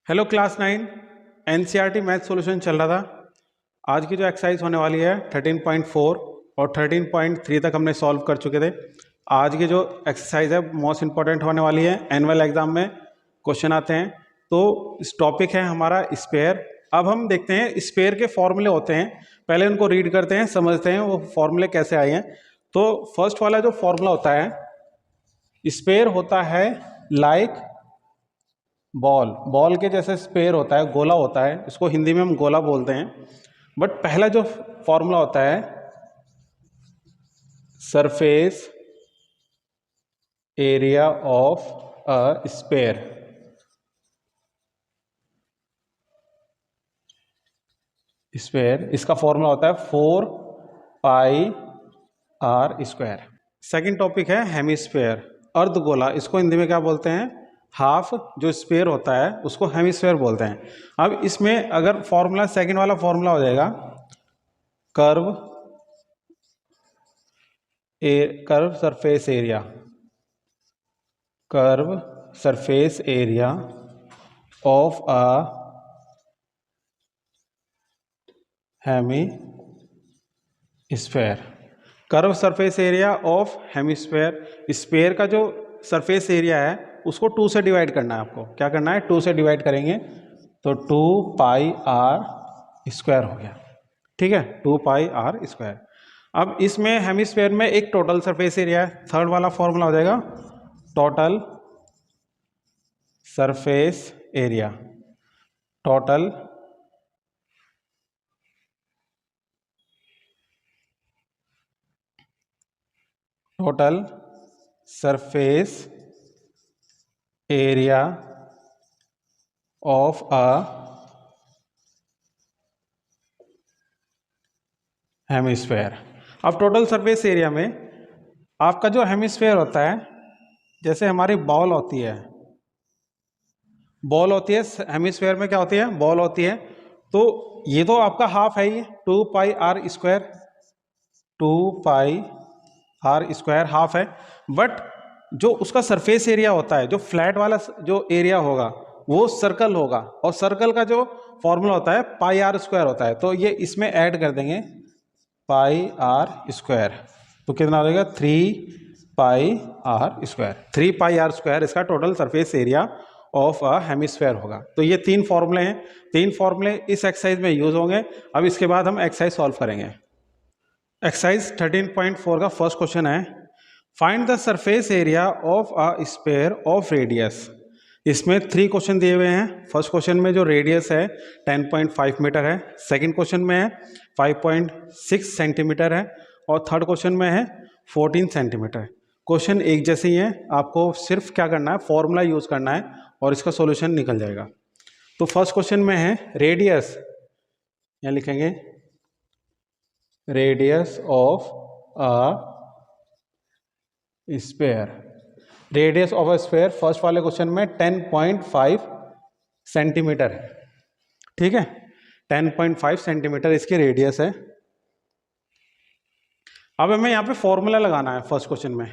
Hello class 9 NCERT math solution चल रहा था। आज की जो एक्सरसाइज होने वाली है 13.4 और 13.3 तक हमने सॉल्व कर चुके थे। आज की जो एक्सरसाइज है मोस्ट इंपॉर्टेंट होने वाली है, एनुअल एग्जाम में क्वेश्चन आते हैं। तो इस टॉपिक है हमारा स्पेयर। अब हम देखते हैं स्पेयर के फॉर्मूले होते हैं, पहले उनको रीड करते हैं, समझते हैं वो फॉर्मूले कैसे आए हैं। तो फर्स्ट वाला जो फॉर्मूला होता है, स्पेयर होता है लाइक बॉल के जैसे स्पेयर होता है, गोला होता है, इसको हिंदी में हम गोला बोलते हैं। बट पहला जो फॉर्मूला होता है surface area of a sphere. इसका फॉर्मूला होता है 4πr²। सेकंड टॉपिक है हेमिस्फेयर, अर्धगोला। इसको हिंदी में क्या बोलते हैं? हाफ जो स्पेयर होता है उसको हेमिस्फेयर बोलते हैं। अब इसमें अगर फॉर्मूला सेकंड वाला फॉर्मूला हो जाएगा curve surface area, curve surface area of a hemisphere. Curve surface area of hemisphere. Sphere का जो सरफेस एरिया है उसको 2 से डिवाइड करना है। आपको क्या करना है? 2 से डिवाइड करेंगे तो 2πr² हो गया। ठीक है, 2πr²। अब इसमें हेमिस्फेयर में एक टोटल सरफेस एरिया है। थर्ड वाला फॉर्मूला हो जाएगा total surface area, total surface area of a hemisphere. अब टोटल सरफेस एरिया में आपका जो हेमिस्फेयर होता है, जैसे हमारी बॉल होती है हेमिस्फेयर में क्या होती है? बॉल होती है। तो ये तो आपका हाफ है, ये 2πr², 2πr² हाफ है। बट जो उसका सरफेस एरिया होता है, जो फ्लैट वाला जो एरिया होगा वो सर्कल होगा, और सर्कल का जो फॉर्मूला होता है πr² होता है। तो ये इसमें ऐड कर देंगे πr², तो कितना हो जाएगा? 3πr²। 3πr² इसका total surface area of a hemisphere होगा। तो ये 3 फॉर्मूले हैं, 3 फॉर्मूले इस एक्सरसाइज में यूज होंगे। अब इसके बाद हम एक्सरसाइज सॉल्व करेंगे। एक्सरसाइज 13.4 का फर्स्ट क्वेश्चन है find the surface area of a sphere of radius. इसमें 3 क्वेश्चन दिए हुए हैं। फर्स्ट क्वेश्चन में जो रेडियस है 10.5 मीटर है, सेकंड क्वेश्चन में है 5.6 सेंटीमीटर है, और थर्ड क्वेश्चन में है 14 सेंटीमीटर। क्वेश्चन एक जैसे ही है, आपको सिर्फ क्या करना है? फॉर्मूला यूज करना है और इसका सॉल्यूशन निकल जाएगा। तो फर्स्ट क्वेश्चन में है रेडियस, यहाँ लिखेंगे radius of a sphere. Radius of a sphere first वाले क्वेश्चन में 10.5 सेंटीमीटर है। ठीक है, 10.5 सेंटीमीटर इसकी रेडियस है। अब हमें यहां पे फॉर्मूला लगाना है फर्स्ट क्वेश्चन में।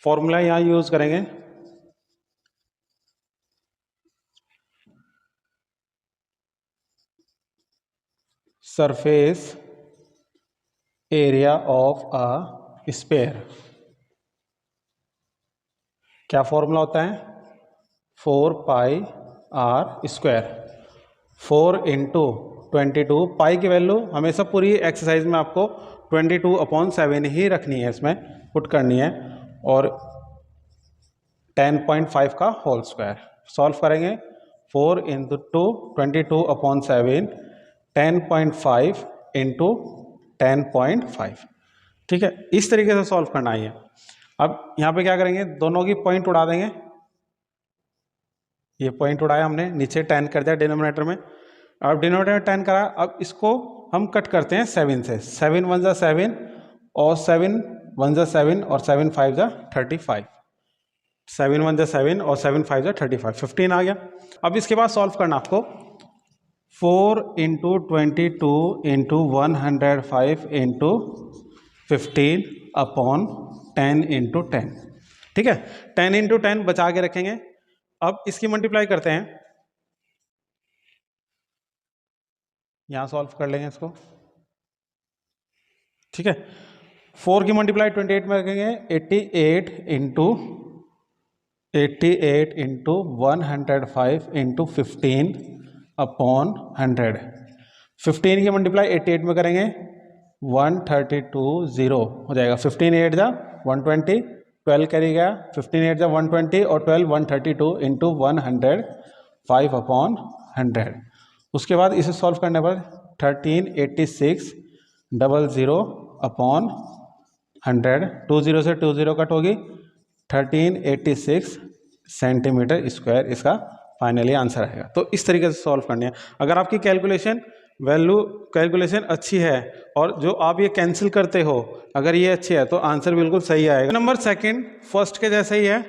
फॉर्मूला यहां यूज करेंगे surface area of a sphere. क्या फॉर्मूला होता है? 4πr²। 4 इंटू 22, पाई की वैल्यू हमेशा पूरी एक्सरसाइज में आपको 22/7 ही रखनी है, इसमें पुट करनी है, और 10.5 का होल स्क्वायर। सॉल्व करेंगे 4 इंटू 22/7, 10.5 इंटू 10.5। ठीक है, इस तरीके से सॉल्व करना है। अब यहाँ पे क्या करेंगे? दोनों की पॉइंट उड़ा देंगे। ये पॉइंट उड़ाया हमने, नीचे 10 कर दिया डिनोमिनेटर में। अब डिनोमिनेटर में 10 करा, अब इसको हम कट करते हैं 7 से। 7 1 जा 7, और 7 1 जा 7, और 7 5 जा 35। 7 1 जा 7 और 7 5 जा 35, 15 आ गया। अब इसके बाद सॉल्व करना आपको 4 into 22 into 105 into 15 upon 10 into 10, ठीक है, 10 इंटू 10 बचा के रखेंगे। अब इसकी मल्टीप्लाई करते हैं, यहां सॉल्व कर लेंगे इसको, ठीक है। 4 की मल्टीप्लाई 28 में रखेंगे, 88 इंटू 105 इंटू 15 अपॉन 100। 15 की मल्टीप्लाई 88 में करेंगे, 132 0 हो जाएगा। 15 8 जा 120, 12 कैरी गया, 15 8 जा 120 और 12 132 इंटू 105 अपॉन 100। उसके बाद इसे सॉल्व करने पर 1386 00 अपॉन 100, 20 से 20 कट होगी, 1386 सेंटीमीटर स्क्वायर इसका फाइनली आंसर आएगा। तो इस तरीके से सॉल्व करनी है। अगर आपकी कैलकुलेशन अच्छी है और जो आप ये कैंसिल करते हो अगर ये अच्छी है तो आंसर बिल्कुल सही आएगा। नंबर सेकंड फर्स्ट के जैसे ही है।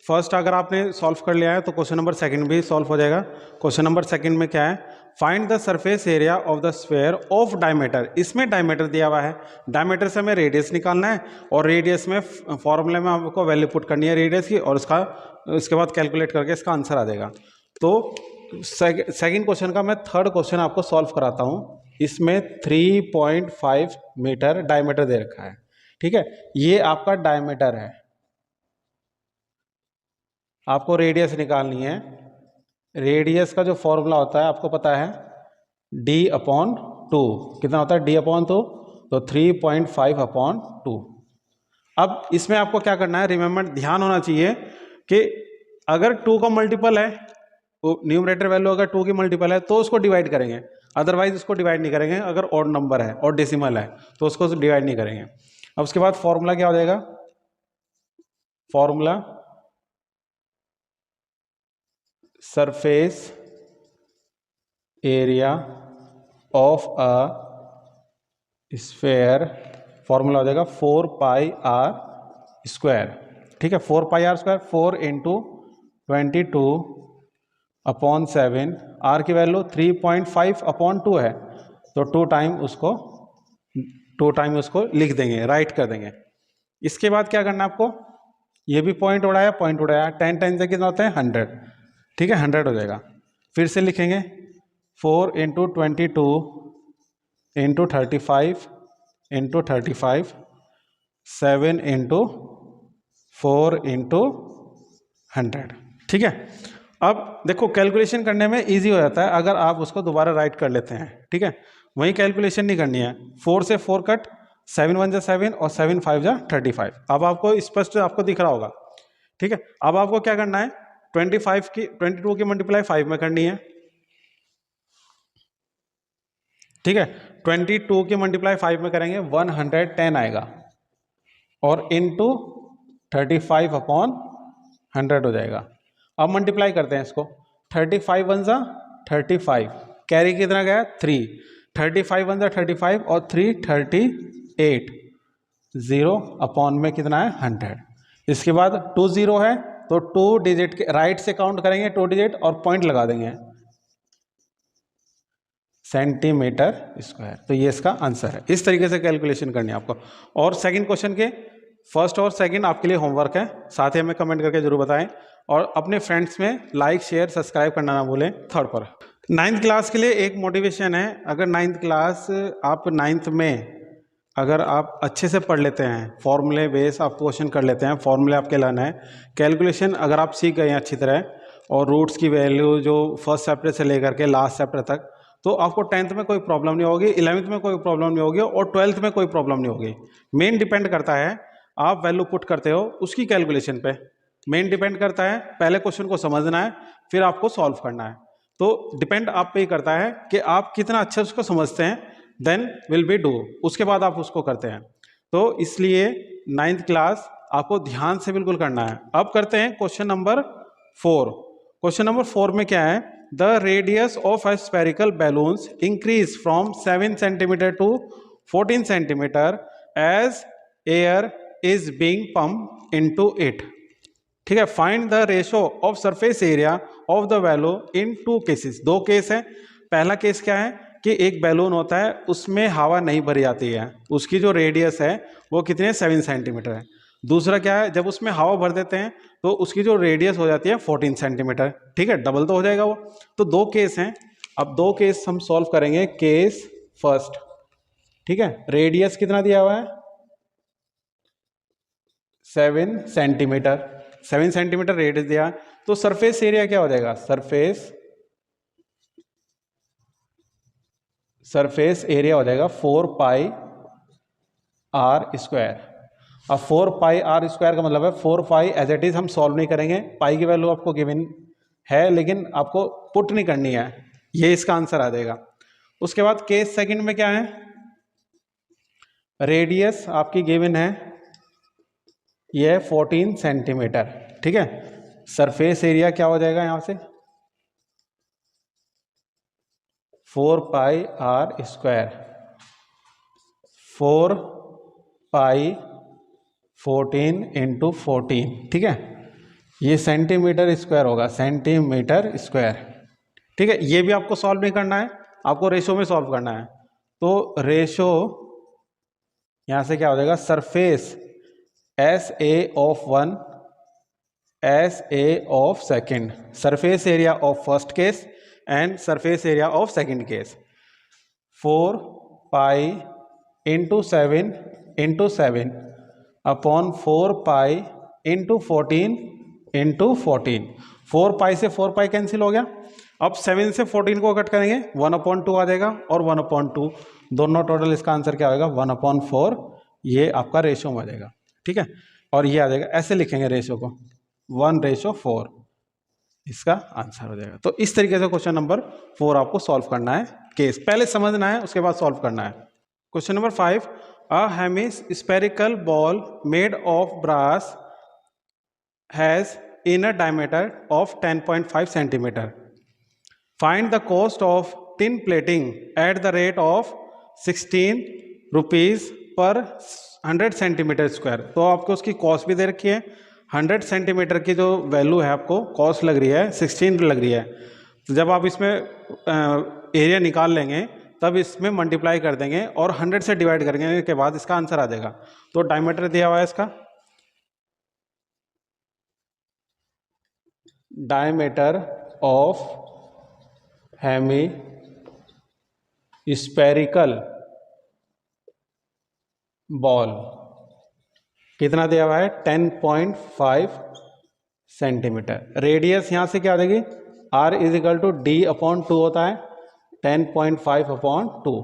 फर्स्ट अगर आपने सॉल्व कर लिया है तो क्वेश्चन नंबर सेकंड भी सॉल्व हो जाएगा। क्वेश्चन नंबर सेकंड में क्या है, find the surface area of the sphere of diameter. इसमें डायमीटर दिया हुआ है, डायमीटर से हमें रेडियस निकालना है और रेडियस में फॉर्मूले में आपको वैल्यू पुट करनी है रेडियस की और उसके बाद कैलकुलेट करके इसका आंसर आ जाएगा। तो सेकंड क्वेश्चन का मैं थर्ड क्वेश्चन आपको सॉल्व कराता हूं। इसमें 3.5 मीटर डायमीटर दे रखा है, ठीक है, ये आपका डायमीटर है, आपको रेडियस निकालनी है। रेडियस का जो फॉर्मूला होता है आपको पता है, d/2 कितना होता है, d/2 तो 3.5 अपॉन 2। अब इसमें आपको क्या करना है, रिमेंबर ध्यान होना चाहिए कि अगर 2 का मल्टीपल है तो न्यूमरेटर वैल्यू अगर 2 की मल्टीपल है तो उसको डिवाइड करेंगे, अदरवाइज उसको डिवाइड नहीं करेंगे। अगर ऑड नंबर है और डेसिमल है तो उसको डिवाइड नहीं करेंगे। अब उसके बाद फॉर्मूला क्या हो जाएगा, formula surface area of a sphere, formula हो जाएगा 4πr², ठीक है, 4πr², 4 इंटू 22 अपॉन 7, आर की वैल्यू 3.5 अपॉन 2 है तो 2 टाइम उसको लिख देंगे, राइट कर देंगे। इसके बाद क्या करना है आपको, ये भी पॉइंट उड़ाया, 10 टाइम से कितना होता है 100, ठीक है, 100 हो जाएगा। फिर से लिखेंगे 4 into 22 into 35 into 35, 7 into 4 into 100, ठीक है। अब देखो कैलकुलेशन करने में इजी हो जाता है अगर आप उसको दोबारा राइट कर लेते हैं, ठीक है, वही कैलकुलेशन नहीं करनी है। 4 से 4 कट, 7 1 जा 7 और 7 5 जा 35। अब आपको स्पष्ट आपको दिख रहा होगा, ठीक है। अब आपको क्या करना है, 22 की मल्टीप्लाई 5 में करनी है, ठीक है, 22 की मल्टीप्लाई 5 में करेंगे 110 आएगा और इनटू 35 अपॉन 100 हो जाएगा। अब मल्टीप्लाई करते हैं इसको, 35 1 जा 35, कैरी कितना गया 3, 35 1 जा 35 और 3 38, 0 अपॉन में कितना है 100। इसके बाद 2 0 है तो 2 डिजिट के राइट से काउंट करेंगे 2 डिजिट और पॉइंट लगा देंगे, सेंटीमीटर स्क्वायर। तो ये इसका आंसर है। इस तरीके से कैलकुलेशन करनी है आपको। और सेकंड क्वेश्चन के फर्स्ट और सेकंड आपके लिए होमवर्क है, साथ ही हमें कमेंट करके जरूर बताएं और अपने फ्रेंड्स में लाइक शेयर सब्सक्राइब करना ना भूलें। थर्ड पर 9th क्लास के लिए एक मोटिवेशन है, अगर 9th क्लास आप 9th में अगर आप अच्छे से पढ़ लेते हैं, फॉर्मूले बेस आप क्वेश्चन कर लेते हैं, फॉर्मूले आपके लाना है, कैलकुलेशन अगर आप सीख गए हैं अच्छी तरह और रूट्स की वैल्यू जो फर्स्ट चैप्टर से लेकर के लास्ट चैप्टर तक, तो आपको 10th में कोई प्रॉब्लम नहीं होगी, 11th में कोई प्रॉब्लम नहीं होगी और 12th में कोई प्रॉब्लम नहीं होगी। मेन डिपेंड करता है आप वैल्यू पुट करते हो उसकी कैलकुलेशन पे, मेन डिपेंड करता है, पहले क्वेश्चन को समझना है फिर आपको सॉल्व करना है। तो डिपेंड आप पे ही करता है कि आप कितना अच्छे उसको समझते हैं, देन विल बी डू, उसके बाद आप उसको करते हैं। तो इसलिए 9th क्लास आपको ध्यान से बिल्कुल करना है। अब करते हैं क्वेश्चन नंबर 4। क्वेश्चन नंबर 4 में क्या है, the radius of a spherical balloons increase from 7 centimetre to 14 centimetre as air is being pump into it, ठीक है। Find the ratio of surface area of the balloon in 2 cases. 2 case है। पहला case क्या है कि एक balloon होता है उसमें हवा नहीं भरी जाती है, उसकी जो रेडियस है वो कितने 7 सेंटीमीटर है। दूसरा क्या है, जब उसमें हवा भर देते हैं तो उसकी जो रेडियस हो जाती है 14 सेंटीमीटर, ठीक है, डबल तो हो जाएगा वो। तो दो केस हैं, अब दो केस हम सॉल्व करेंगे। केस फर्स्ट, ठीक है, रेडियस कितना दिया हुआ है 7 सेंटीमीटर, 7 सेंटीमीटर रेडियस दिया, तो सरफेस एरिया क्या हो जाएगा, सरफेस एरिया हो जाएगा 4 पाई आर स्क्वायर। अब 4 पाई आर स्क्वायर का मतलब है 4 पाई एज इट इज हम सॉल्व नहीं करेंगे, पाई की वैल्यू आपको गिवन है लेकिन आपको पुट नहीं करनी है, ये इसका आंसर आ जाएगा। उसके बाद केस सेकंड में क्या है, रेडियस आपकी गिवन है ये 14 सेंटीमीटर, ठीक है, सरफेस एरिया क्या हो जाएगा यहां से 4 पाई आर स्क्वायर, 4 पाई 14 इंटू 14, ठीक है, ये सेंटीमीटर स्क्वायर होगा, सेंटीमीटर स्क्वायर, ठीक है। ये भी आपको सॉल्व नहीं करना है, आपको रेशो में सॉल्व करना है। तो रेशो यहां से क्या हो जाएगा, surface S A of one S A of second, surface area of first case and surface area of second case, 4 pi into 7 upon 4 pi into 14 into 14, 4 पाई से 4 पाई कैंसिल हो गया। अब 7 से 14 को कट करेंगे 1/2 आ जाएगा और 1/2, दोनों टोटल, इसका आंसर क्या होगा 1/4, ये आपका रेशो में आ जाएगा, ठीक है। और ये आ जाएगा, ऐसे लिखेंगे रेशो को 1/4, इसका आंसर हो जाएगा। तो इस तरीके से क्वेश्चन नंबर 4 आपको सॉल्व करना है, केस पहले समझना है उसके बाद सॉल्व करना है। Question number 5, a hemispherical ball made of brass has inner diameter of 10.5 centimeter. Find the cost of tin plating at the rate of 16 rupees per 100 centimetre square. तो आपको उसकी कॉस्ट भी दे रखी है, 100 सेंटीमीटर की जो वैल्यू है आपको कॉस्ट लग रही है 16 लग रही है। तो जब आप इसमें एरिया निकाल लेंगे तब इसमें मल्टीप्लाई कर देंगे और 100 से डिवाइड करेंगे के बाद इसका आंसर आ जाएगा। तो डायमीटर दिया हुआ है इसका, diameter of hemispherical ball कितना दिया हुआ है 10.5 सेंटीमीटर। रेडियस यहां से क्या आ जाएगी, r is equal to d/2 होता है, 10.5/2।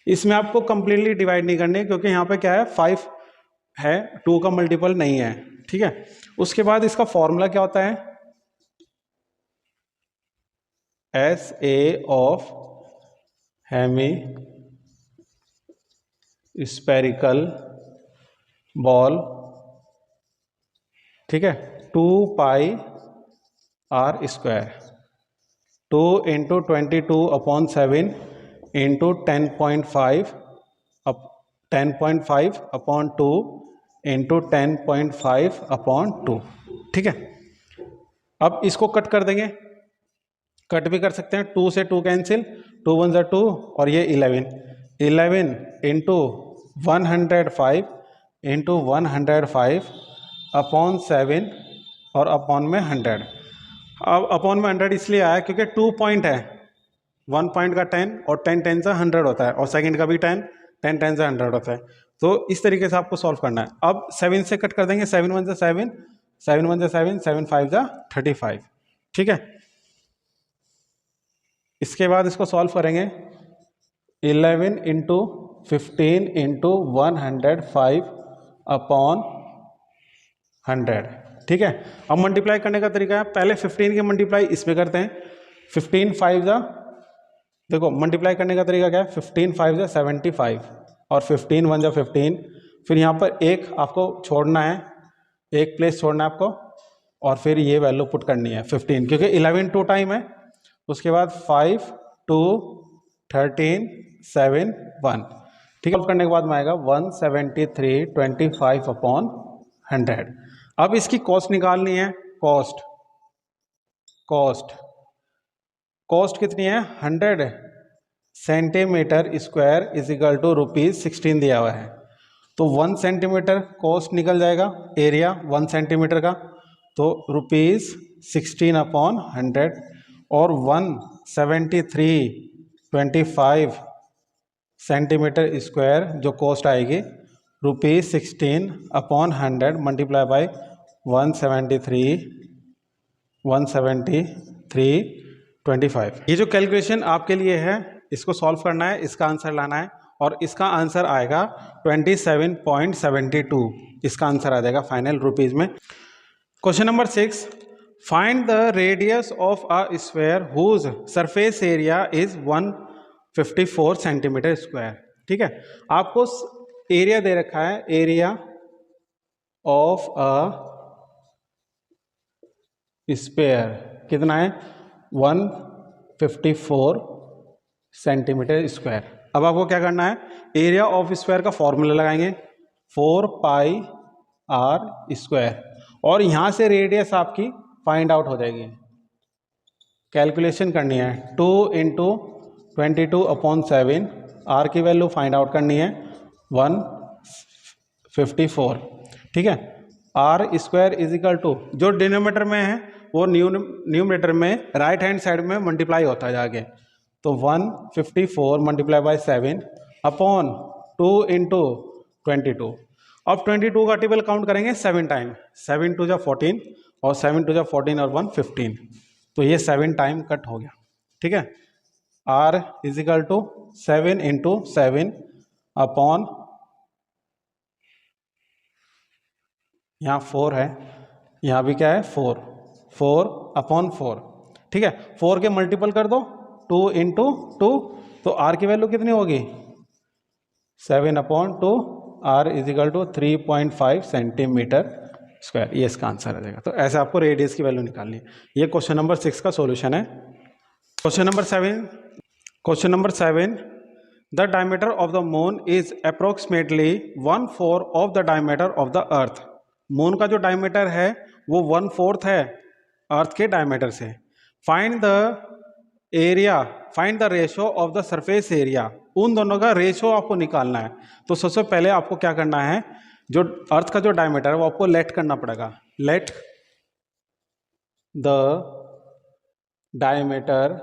इसमें आपको कंप्लीटली डिवाइड नहीं करनी क्योंकि यहाँ पे क्या है 5 है, 2 का मल्टीपल नहीं है, ठीक है। उसके बाद इसका फॉर्मूला क्या होता है, S A of hemispherical ball, ठीक है, 2 pi r square, 2 into 22/7 into 10.5/2 into 10.5/2, ठीक है। अब इसको कट कर देंगे, कट भी कर सकते हैं, 2 से 2 कैंसिल, 2 1 ज़ा 2 और ये 11 इंटू 105 इंटू 105/7 और अपॉन में 100। अब अपॉन में 100 इसलिए आया क्योंकि 2 पॉइंट है, 1 पॉइंट का 10 और 10 10 से 100 होता है और सेकंड का भी 10 10 10 से 100 होता है। तो इस तरीके से आपको सॉल्व करना है। अब 7 से कट कर देंगे, 7 1 से 7, 7 1 से 7, 7 5 जा 35, ठीक है। इसके बाद इसको सॉल्व करेंगे, 11 इंटू 15 इंटू 105/100, ठीक है। अब मल्टीप्लाई करने का तरीका है, पहले 15 की मल्टीप्लाई इसमें करते हैं, 15 5 जा, देखो मल्टीप्लाई करने का तरीका क्या है, 15 5 जा 75 और 15 1 जा 15, फिर यहाँ पर एक आपको छोड़ना है, एक प्लेस छोड़ना है आपको और फिर ये वैल्यू पुट करनी है 15 क्योंकि 11 2 टाइम है। उसके बाद 5 2 13 7 1, ठीक है। करने के बाद में आएगा 173/25/100। अब इसकी कॉस्ट निकालनी है, कॉस्ट कितनी है 100 centimetre square is equal to ₹16 दिया हुआ है। तो 1 सेंटीमीटर कॉस्ट निकल जाएगा, एरिया 1 सेंटीमीटर का, तो ₹16/100 और 173.25 सेंटीमीटर स्क्वायर जो कॉस्ट आएगी ₹16/100 मल्टीप्लाई बाय 173.25। ये जो कैलकुलेशन आपके लिए है इसको सॉल्व करना है, इसका आंसर लाना है और इसका आंसर आएगा 27.72। इसका आंसर आ जाएगा फाइनल रुपीज में। Question number 6, find the radius of a square whose surface area is 154 centimetre square. ठीक है, आपको एरिया दे रखा है, एरिया ऑफ अ स्क्वायर कितना है 154 सेंटीमीटर स्क्वायर। अब आपको क्या करना है, एरिया ऑफ स्क्वायर का फॉर्मूला लगाएंगे 4πr², और यहां से रेडियस आपकी फाइंड आउट हो जाएगी। कैलकुलेशन करनी है 2 × 22/7, आर की वैल्यू फाइंड आउट करनी है 154। ठीक है, r² इज इक्वल टू, जो डिनोमिनेटर में है वो न्यूमरेटर में राइट हैंड साइड में मल्टीप्लाई होता है जाके, तो 154 मल्टीप्लाई बाय 7 अपॉन 2 × 22। अब 22 का टेबल काउंट करेंगे 7 टाइम, 7 2 × 14 और 7 2 × 14 और 1 15, तो ये 7 टाइम कट हो गया। ठीक है, r is equal to 7 × 7 upon, यहाँ 4 है, यहाँ भी क्या है 4/4। ठीक है, 4 के मल्टीपल कर दो 2 × 2, तो r की वैल्यू कितनी होगी 7/2, r is equal to 3.5 centimetre square. ये इसका आंसर आ जाएगा। तो ऐसे आपको रेडियस की वैल्यू निकालनी है। ये क्वेश्चन नंबर 6 का सॉल्यूशन है। Question number 7, the diameter of the moon is approximately 1/4 of the diameter of the earth. Moon का जो डायमीटर है वो 1/4 है अर्थ के डायमीटर से। Find the ratio of the surface area. उन दोनों का रेशियो आपको निकालना है। तो सबसे पहले आपको क्या करना है, जो अर्थ का जो डायमीटर है वो आपको लेट करना पड़ेगा। Let the diameter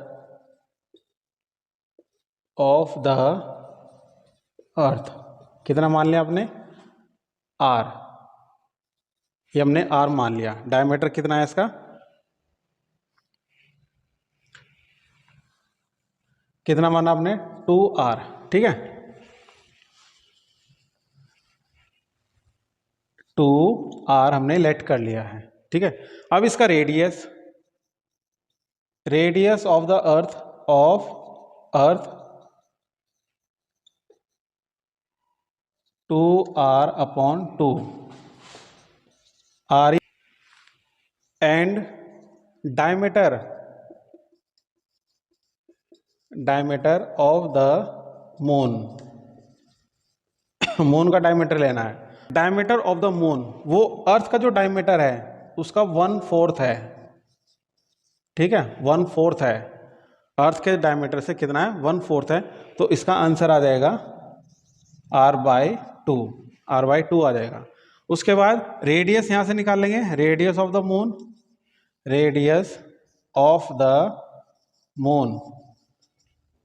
of the अर्थ, कितना मान लिया आपने r, ये हमने r मान लिया। डायमीटर कितना है इसका, कितना माना आपने 2r। ठीक है, 2r हमने लेट कर लिया है। ठीक है, अब इसका radius of the earth 2r/2 r and diameter of the moon. Moon का डायमीटर लेना है। डायमीटर ऑफ द मून, वो अर्थ का जो डायमीटर है उसका 1/4 है। ठीक है, 1/4 है, अर्थ के डायमीटर से कितना है 1/4 है। तो इसका आंसर आ जाएगा r/2 आ जाएगा। उसके बाद रेडियस यहां से निकाल लेंगे, रेडियस ऑफ द मून,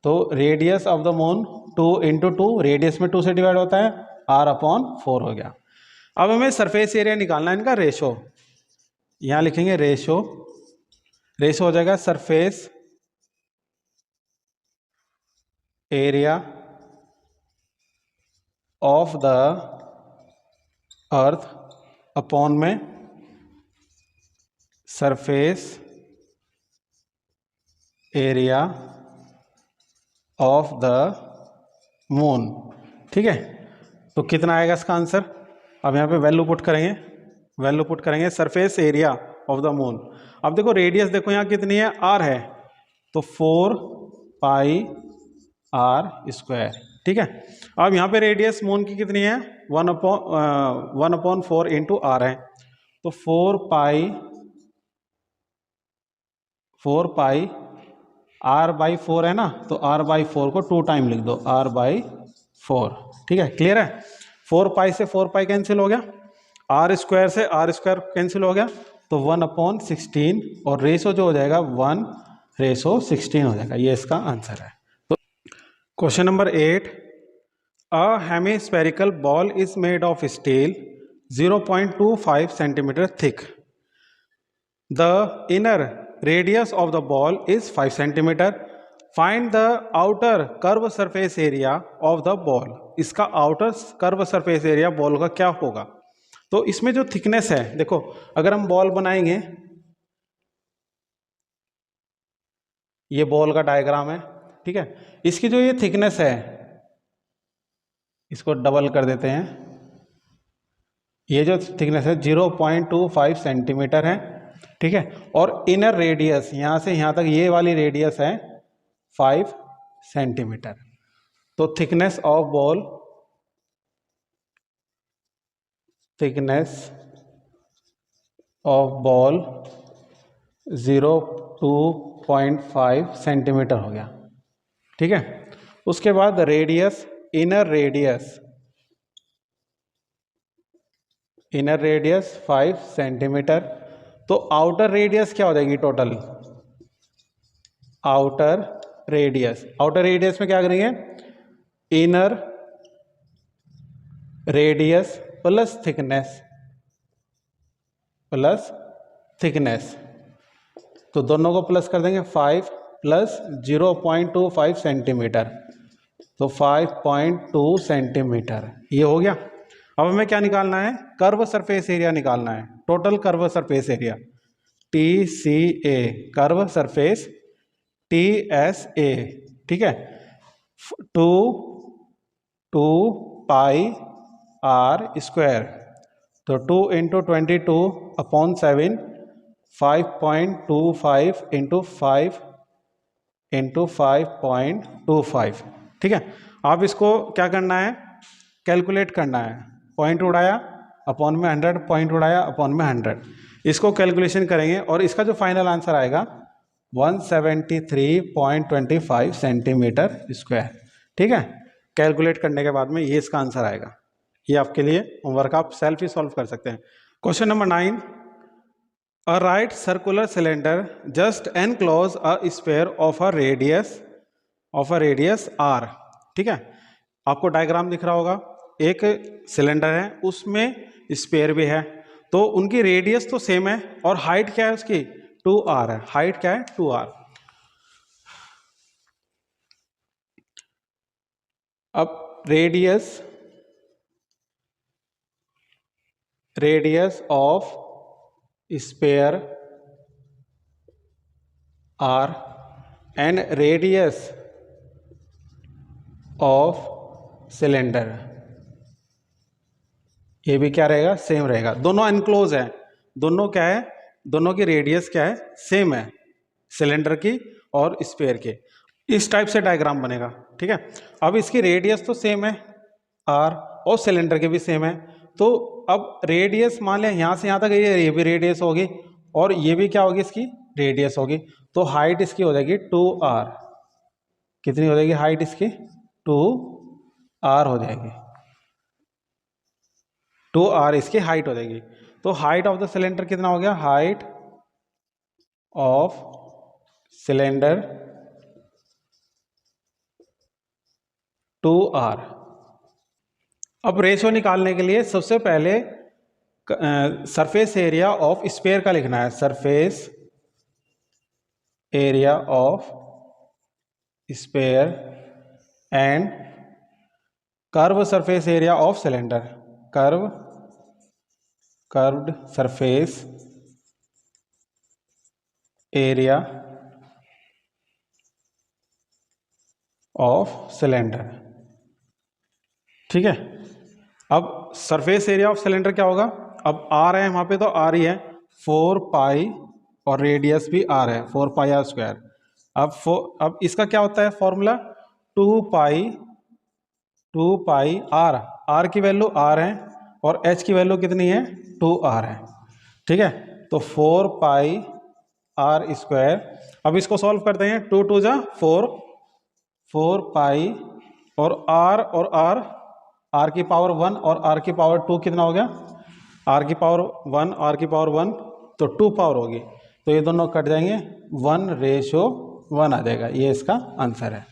तो radius of the moon 2 × 2, radius में 2 से डिवाइड होता है, r/4 हो गया। अब हमें सरफेस एरिया निकालना है इनका रेशो। यहां लिखेंगे रेशो हो जाएगा surface area of the earth upon में surface area of the moon. ठीक है, तो कितना आएगा इसका आंसर। अब यहाँ पे वैल्यू पुट करेंगे surface area of the moon. अब देखो रेडियस देखो यहाँ कितनी है, r है, तो 4πr²। ठीक है, अब यहाँ पे रेडियस मून की कितनी है 1/4 × r है, तो 4π r/4 है ना, तो r/4 को 2 टाइम लिख दो, r/4। ठीक है, क्लियर है। 4 पाई से 4 पाई कैंसिल हो गया, आर स्क्वायर से आर स्क्वायर कैंसिल हो गया, तो 1/16 और रेशो जो हो जाएगा 1:16 हो जाएगा। ये इसका आंसर है। तो question number 8, a hemispherical ball is made of steel 0.25 centimetre thick, the inner radius of the ball is 5 centimetre, find the outer curve surface area of the ball. इसका outer curve surface area ball का क्या होगा? तो इसमें जो thickness है, देखो अगर हम बॉल बनाएंगे, ये बॉल का डायग्राम है, ठीक है, इसकी जो ये थिकनेस है, इसको डबल कर देते हैं, ये जो थिकनेस है 0.25 सेंटीमीटर है, ठीक है, और इनर रेडियस यहां से यहां तक ये वाली रेडियस है 5 सेंटीमीटर। तो thickness of ball, thickness of ball 0.25 centimetre हो गया, ठीक है। उसके बाद रेडियस, इनर रेडियस 5 सेंटीमीटर। तो आउटर रेडियस क्या हो जाएगी टोटल? आउटर रेडियस में क्या करेंगे? इनर रेडियस प्लस थिकनेस, तो दोनों को प्लस कर देंगे, 5 प्लस 0.25 सेंटीमीटर, तो 5.2 सेंटीमीटर, ये हो गया। अब हमें क्या निकालना है? कर्व सरफेस एरिया निकालना है, total curve surface area, TCA, curve surface TSA, ठीक है, 2 पाई आर स्क्वायर, तो 2 × 22/7, 5.25 × 5 × 5.25, ठीक है। आप इसको क्या करना है? कैलकुलेट करना है, पॉइंट उड़ाया अपॉन में 100, पॉइंट उड़ाया अपॉन में 100, इसको कैलकुलेशन करेंगे और इसका जो फाइनल आंसर आएगा 173.25 सेंटीमीटर स्क्वायर, ठीक है। कैलकुलेट करने के बाद में ये इसका आंसर आएगा। ये आपके लिए होमवर्क, आप सेल्फ ही सॉल्व कर सकते हैं। Question number 9, a right circular cylinder just enclose a sphere of a radius r, ठीक है। आपको डायग्राम दिख रहा होगा, एक सिलेंडर है, उसमें स्फीयर भी है, तो उनकी रेडियस तो सेम है और हाइट क्या है उसकी? 2r है। हाइट क्या है? 2r। अब radius of sphere r and radius of cylinder, ये भी क्या रहेगा? सेम रहेगा। दोनों एनक्लोज है, दोनों क्या है? दोनों की रेडियस क्या है? सेम है, सिलेंडर की और स्फीयर के। इस टाइप से डायग्राम बनेगा, ठीक है। अब इसकी रेडियस तो सेम है r और सिलेंडर के भी सेम है, तो अब रेडियस मान लें यहाँ से यहाँ तक ये भी रेडियस होगी और ये भी क्या होगी? इसकी रेडियस होगी, तो हाइट इसकी हो जाएगी 2r। कितनी हो जाएगी हाइट इसकी? 2r हो जाएगी, 2r इसकी हाइट हो जाएगी। तो हाइट ऑफ द सिलेंडर कितना हो गया? Height of cylinder 2r। अब रेशियो निकालने के लिए सबसे पहले सरफेस एरिया ऑफ स्फीयर का लिखना है, surface area of sphere and curve surface area of cylinder, curved surface area of cylinder, ठीक है। अब सरफेस एरिया ऑफ सिलेंडर क्या होगा? अब आर है वहां पे, तो आर ही है, 4 पाई और रेडियस भी आर है, 4 पाई आर स्क्वायर। अब इसका क्या होता है फॉर्मूला? 2 पाई आर की वैल्यू आर है और एच की वैल्यू कितनी है? 2r है, ठीक है। तो 4 पाई आर स्क्वायर, अब इसको सॉल्व करते हैं, 2 2 जा 4, 4 पाई और r आर की पावर 1 और आर की पावर 2 कितना हो गया, आर की पावर 1 आर की पावर 1 तो 2 पावर होगी, तो ये दोनों कट जाएंगे, 1:1 आ जाएगा। ये इसका आंसर है।